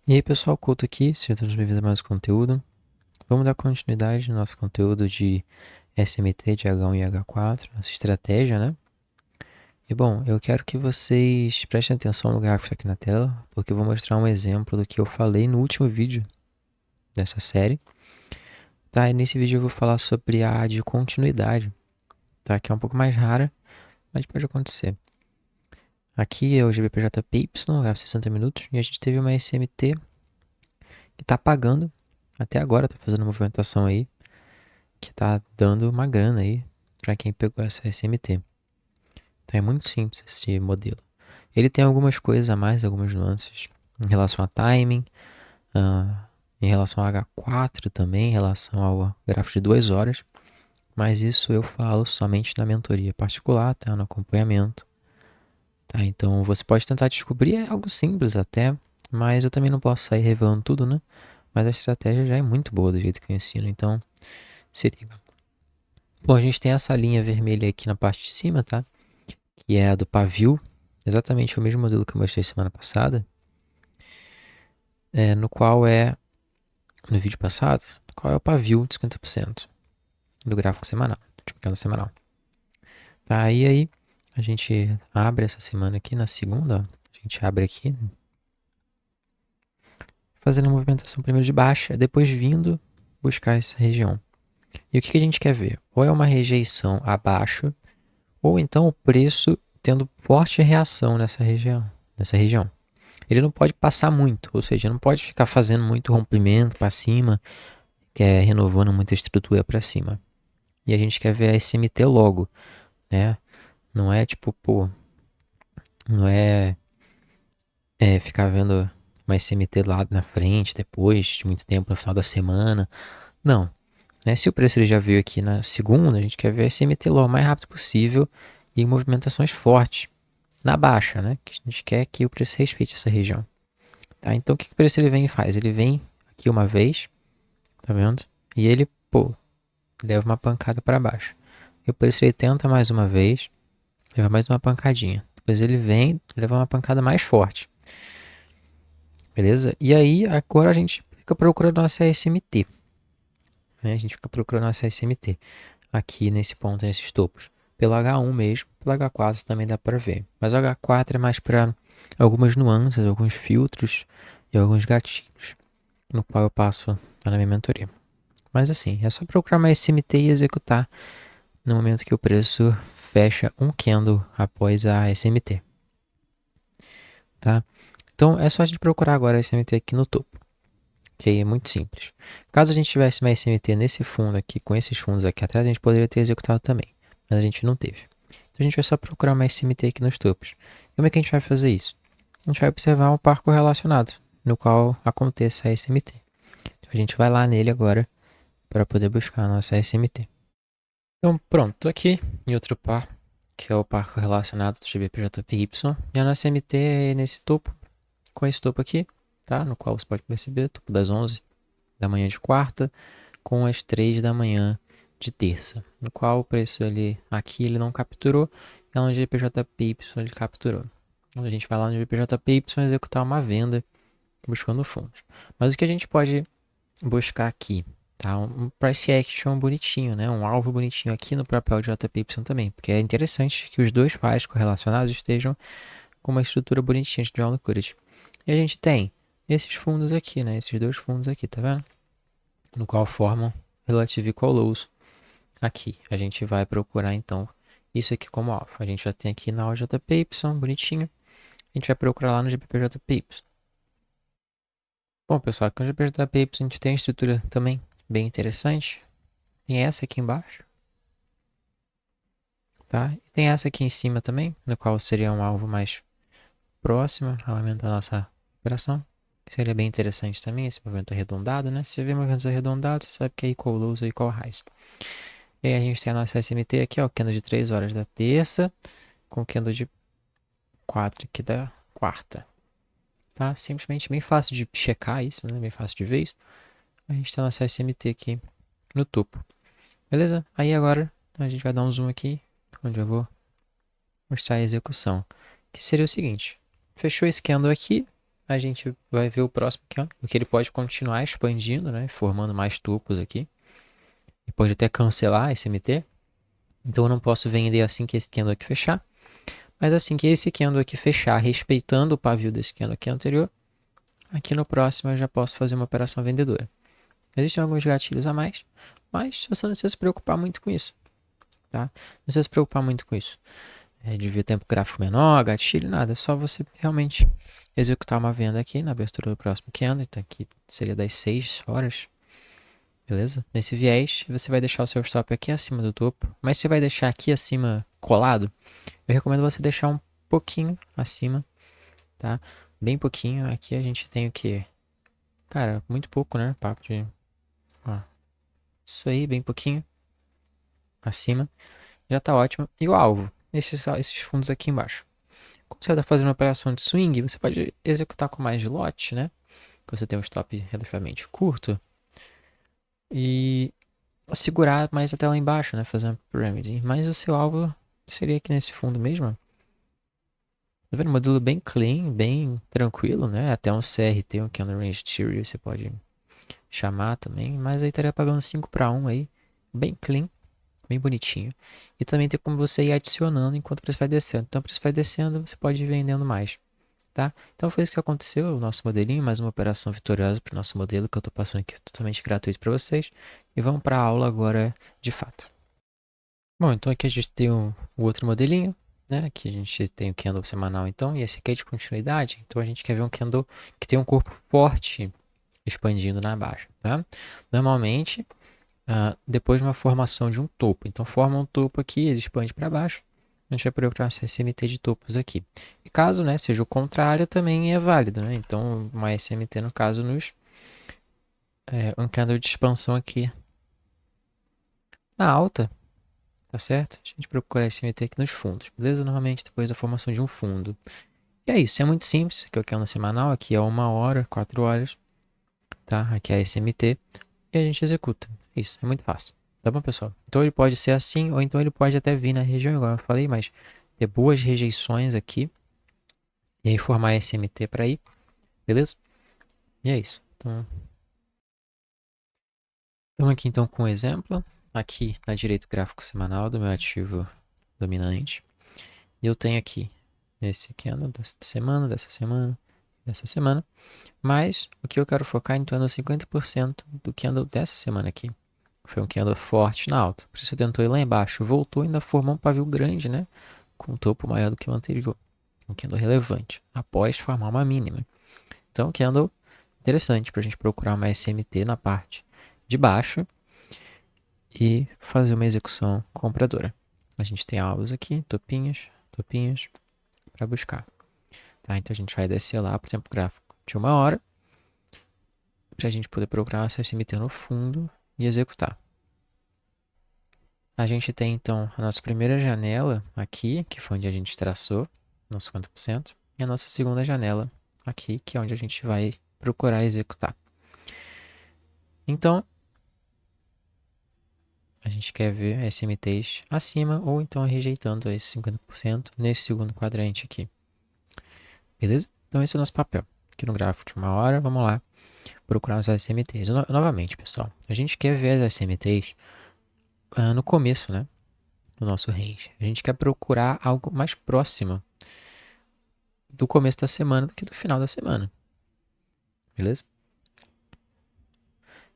E aí pessoal, Couto aqui, sejam todos bem-vindos a mais um conteúdo. Vamos dar continuidade no nosso conteúdo de SMT, de H1 e H4, essa estratégia, né? E bom, eu quero que vocês prestem atenção no gráfico aqui na tela, porque eu vou mostrar um exemplo do que eu falei no último vídeo dessa série. Tá, e nesse vídeo eu vou falar sobre a de continuidade, tá? Que é um pouco mais rara, mas pode acontecer. Aqui é o GBPJPY, gráfico 60 minutos, e a gente teve uma SMT que tá pagando, até agora tá fazendo movimentação aí, que tá dando uma grana aí para quem pegou essa SMT. Então é muito simples esse modelo. Ele tem algumas coisas a mais, algumas nuances em relação a timing, em relação ao H4 também, em relação ao gráfico de 2 horas, mas isso eu falo somente na mentoria particular, tá? No acompanhamento. Tá? Então você pode tentar descobrir, é algo simples até, mas eu também não posso sair revelando tudo, né? Mas a estratégia já é muito boa do jeito que eu ensino, então se liga. Bom, a gente tem essa linha vermelha aqui na parte de cima, tá? Que é a do pavio, exatamente o mesmo modelo que eu mostrei semana passada, no qual é, no vídeo passado, qual é o pavio de 50% do gráfico semanal, do último candle semanal. Tá, e aí a gente abre essa semana aqui, na segunda, ó, a gente abre aqui, fazendo a movimentação primeiro de baixa, depois vindo buscar essa região. E o que a gente quer ver? Ou é uma rejeição abaixo, ou então o preço tendo forte reação nessa região. Ele não pode passar muito, ou seja, não pode ficar fazendo muito rompimento para cima, que é renovando muita estrutura para cima. E a gente quer ver a SMT logo, né? Não é tipo, pô, não é ficar vendo uma SMT lá na frente, depois de muito tempo no final da semana. Não, né? Se o preço ele já veio aqui na segunda, a gente quer ver a SMT logo o mais rápido possível e movimentações fortes na baixa, né? Que a gente quer que o preço respeite essa região. Tá? Então o que o preço ele vem e faz? Ele vem aqui uma vez, tá vendo? E ele, pô, leva uma pancada para baixo. E o preço ele tenta mais uma vez, leva mais uma pancadinha. Depois ele vem, leva uma pancada mais forte. Beleza? E aí, agora a gente fica procurando nossa SMT. Né? A gente fica procurando nossa SMT aqui nesse ponto, nesses topos. Pelo H1 mesmo, pelo H4 também dá para ver. Mas o H4 é mais para algumas nuances, alguns filtros e alguns gatilhos, no qual eu passo lá na minha mentoria. Mas assim, é só procurar mais SMT e executar no momento que o preço fecha um candle após a SMT, tá? Então é só a gente procurar agora a SMT aqui no topo, ok? É muito simples. Caso a gente tivesse uma SMT nesse fundo aqui, com esses fundos aqui atrás, a gente poderia ter executado também, mas a gente não teve. Então a gente vai só procurar uma SMT aqui nos topos. E como é que a gente vai fazer isso? A gente vai observar um par correlacionado, no qual aconteça a SMT. Então a gente vai lá nele agora para poder buscar a nossa SMT. Então, pronto, tô aqui em outro par, que é o par correlacionado do GBPJPY. E a nossa MT é nesse topo, com esse topo aqui, tá? No qual você pode perceber, topo das 11 da manhã de quarta, com as 3 da manhã de terça. No qual o preço ele, aqui ele não capturou, e lá no GBPJPY ele capturou. Então a gente vai lá no GBPJPY executar uma venda buscando fundos. Mas o que a gente pode buscar aqui, tá? Um price action bonitinho, né? Um alvo bonitinho aqui no próprio JPY também, porque é interessante que os dois pares correlacionados estejam com uma estrutura bonitinha de John Liquidity. E a gente tem esses fundos aqui, né? Esses dois fundos aqui, tá vendo? No qual formam Relative Equal Lows aqui. A gente vai procurar então isso aqui como alvo. A gente já tem aqui na OJPY, bonitinho. A gente vai procurar lá no GBPJPY. Bom, pessoal, aqui no GBPJPY a gente tem a estrutura também bem interessante. Tem essa aqui embaixo, tá? E tem essa aqui em cima também, no qual seria um alvo mais próximo ao momento da nossa operação. Que seria bem interessante também esse movimento arredondado, né? Se você vê movimentos arredondados, você sabe que é equal lows ou equal highs. E aí a gente tem a nossa SMT aqui, ó, candle de 3 horas da terça, com candle de 4 aqui da quarta. Tá? Simplesmente bem fácil de checar isso, né? Bem fácil de ver isso. A gente tem a nossa SMT aqui no topo. Beleza? Aí agora a gente vai dar um zoom aqui, onde eu vou mostrar a execução, que seria o seguinte: fechou esse candle aqui, a gente vai ver o próximo candle, porque ele pode continuar expandindo, né, formando mais topos aqui. E pode até cancelar esse MT. Então eu não posso vender assim que esse candle aqui fechar. Mas assim que esse candle aqui fechar, respeitando o pavio desse candle aqui anterior, aqui no próximo eu já posso fazer uma operação vendedora. Existem alguns gatilhos a mais, mas você não precisa se preocupar muito com isso, tá? Não precisa se preocupar muito com isso. De ver tempo gráfico menor, gatilho, nada. É só você realmente executar uma venda aqui na abertura do próximo candle. Então aqui seria das 6 horas, beleza? Nesse viés, você vai deixar o seu stop aqui acima do topo, mas você vai deixar aqui acima colado. Eu recomendo você deixar um pouquinho acima, tá? Bem pouquinho. Aqui a gente tem o que? Cara, muito pouco, né? Papo de... Ó, isso aí, bem pouquinho. Acima. Já tá ótimo. E o alvo? Esses fundos aqui embaixo. Quando você está fazendo uma operação de swing, você pode executar com mais de lote, né? Você tem um stop relativamente curto. E segurar mais até lá embaixo, né? Fazendo pyramid. Mas o seu alvo seria aqui nesse fundo mesmo. Tá vendo? Modelo bem clean, bem tranquilo, né? Até um CRT, um Candle Range Theory, você pode chamar também. Mas aí estaria pagando 5 para 1 aí. Bem clean, bem bonitinho. E também tem como você ir adicionando enquanto o preço vai descendo. Então o preço vai descendo, você pode ir vendendo mais. Tá? Então foi isso que aconteceu, o nosso modelinho, mais uma operação vitoriosa para o nosso modelo que eu estou passando aqui totalmente gratuito para vocês. E vamos para a aula agora de fato. Bom, então aqui a gente tem o outro modelinho, né? Aqui a gente tem o candle semanal então, e esse aqui é de continuidade. Então a gente quer ver um candle que tem um corpo forte expandindo na baixa, tá? Normalmente, depois de uma formação de um topo. Então forma um topo aqui, ele expande para baixo. A gente vai procurar essa SMT de topos aqui. E caso, né, seja o contrário, também é válido, né? Então, uma SMT, no caso, um candle de expansão aqui na alta, tá certo? A gente procura SMT aqui nos fundos, beleza? Normalmente depois da formação de um fundo. E é isso, é muito simples. Aqui é o candle semanal, aqui é 1 hora, 4 horas, tá? Aqui é a SMT e a gente executa. Isso, é muito fácil. Tá bom, pessoal? Então ele pode ser assim, ou então ele pode até vir na região, igual eu falei, mas ter boas rejeições aqui e aí formar SMT para ir, beleza? E é isso. Então, estamos aqui então com um exemplo. Aqui na direita o gráfico semanal do meu ativo dominante. E eu tenho aqui nesse candle dessa semana, dessa semana, dessa semana. Mas o que eu quero focar então é no 50% do candle dessa semana aqui. Foi um candle forte na alta. Por isso você tentou ir lá embaixo. Voltou e ainda formou um pavio grande, né? Com um topo maior do que o anterior. Um candle relevante. Após formar uma mínima. Então, candle interessante para a gente procurar uma SMT na parte de baixo e fazer uma execução compradora. A gente tem alvos aqui, topinhos, topinhos, para buscar. Tá? Então a gente vai descer lá para o tempo gráfico de 1 hora, para a gente poder procurar essa SMT no fundo e executar. A gente tem então a nossa primeira janela aqui, que foi onde a gente traçou nosso 50%, e a nossa segunda janela aqui, que é onde a gente vai procurar executar. Então, a gente quer ver SMTs acima ou então rejeitando esses 50% nesse segundo quadrante aqui. Beleza? Então esse é o nosso papel. Aqui no gráfico de 1 hora, vamos lá procurar os SMTs. Novamente, pessoal, a gente quer ver as SMTs no começo, né? Do nosso range. A gente quer procurar algo mais próximo do começo da semana do que do final da semana. Beleza?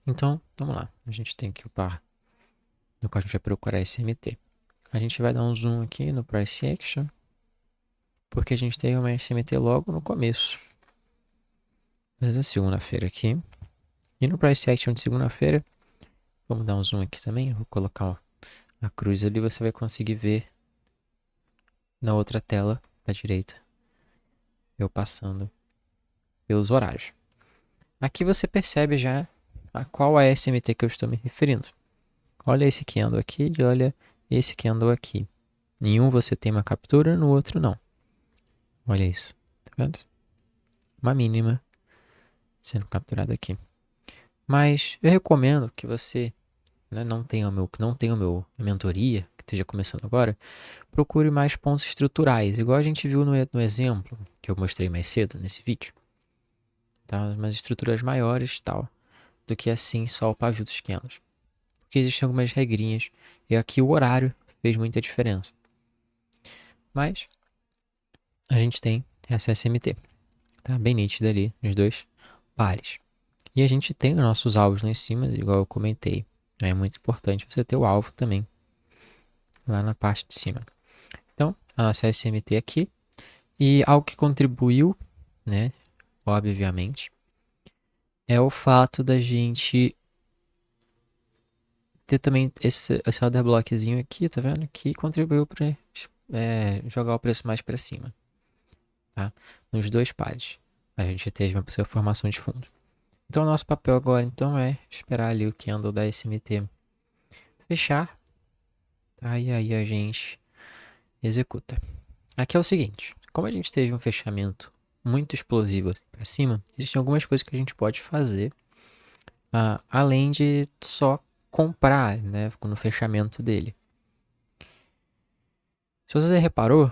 Então, vamos lá. A gente tem aqui o par no qual a gente vai procurar SMT. A gente vai dar um zoom aqui no Price Action, porque a gente tem uma SMT logo no começo. Beleza? Segunda-feira aqui. E no Price Action de segunda-feira, vamos dar um zoom aqui também. Eu vou colocar a cruz ali, você vai conseguir ver na outra tela da direita, eu passando pelos horários. Aqui você percebe já a qual é a SMT que eu estou me referindo. Olha esse candle aqui e olha esse candle aqui. Em um você tem uma captura, no outro não. Olha isso, tá vendo? Uma mínima sendo capturada aqui. Mas eu recomendo que você, né, não tenha a mentoria, que esteja começando agora, procure mais pontos estruturais, igual a gente viu no exemplo que eu mostrei mais cedo nesse vídeo. tá? Umas estruturas maiores, tal, do que assim só o pavio dos candles. Porque existem algumas regrinhas, e aqui o horário fez muita diferença. Mas a gente tem essa SMT, tá? Bem nítida ali, nos dois pares. E a gente tem os nossos alvos lá em cima, igual eu comentei. É muito importante você ter o alvo também lá na parte de cima. Então, a nossa SMT aqui. E algo que contribuiu, né, obviamente, é o fato da gente ter também esse order blockzinho aqui, tá vendo? Que contribuiu para jogar o preço mais para cima, tá? Nos dois pares. A gente teve uma possível formação de fundo. Então, o nosso papel agora, então, é esperar ali o candle da SMT fechar, tá? E aí a gente executa. Aqui é o seguinte, como a gente teve um fechamento muito explosivo para cima, existem algumas coisas que a gente pode fazer, além de só comprar, né, no fechamento dele. Se você reparou,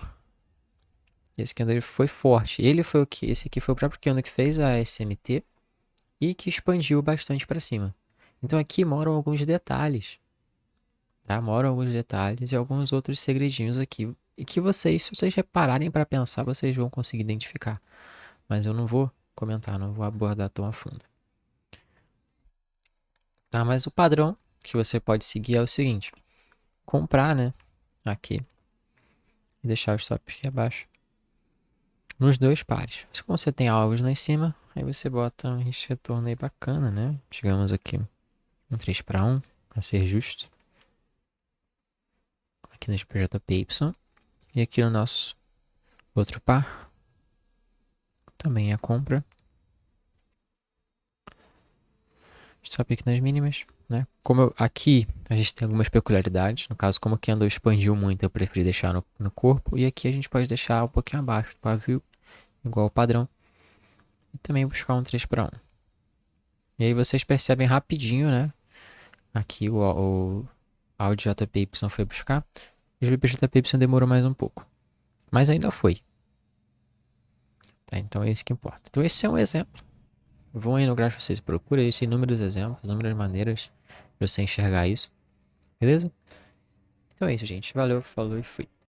esse candle foi forte. Ele foi o que, esse aqui foi o próprio candle que fez a SMT e que expandiu bastante para cima. Então aqui moram alguns detalhes, tá? Moram alguns detalhes e alguns outros segredinhos aqui e que vocês, se vocês repararem para pensar, vocês vão conseguir identificar. Mas eu não vou comentar, não vou abordar tão a fundo. Tá? Mas o padrão que você pode seguir é o seguinte: comprar, né, aqui e deixar o stop aqui abaixo nos dois pares. Se você tem alvos lá em cima, aí você bota um risco de retorno aí bacana, né? Chegamos aqui um 3 para 1, para ser justo. Aqui nesse projeto PY. E aqui no nosso outro par, também a compra. Stop aqui nas mínimas, né? Aqui a gente tem algumas peculiaridades. No caso, como o candle expandiu muito, eu preferi deixar no corpo. E aqui a gente pode deixar um pouquinho abaixo do pavio, igual ao padrão. E também buscar um 3 para 1. E aí vocês percebem rapidinho, né? Aqui o áudio JPY foi buscar. O JPY demorou mais um pouco. Mas ainda foi. Tá? Então é isso que importa. Então esse é um exemplo. Vão aí no gráfico, vocês procurem isso, inúmeros exemplos, inúmeras maneiras de você enxergar isso. Beleza? Então é isso, gente. Valeu, falou e fui.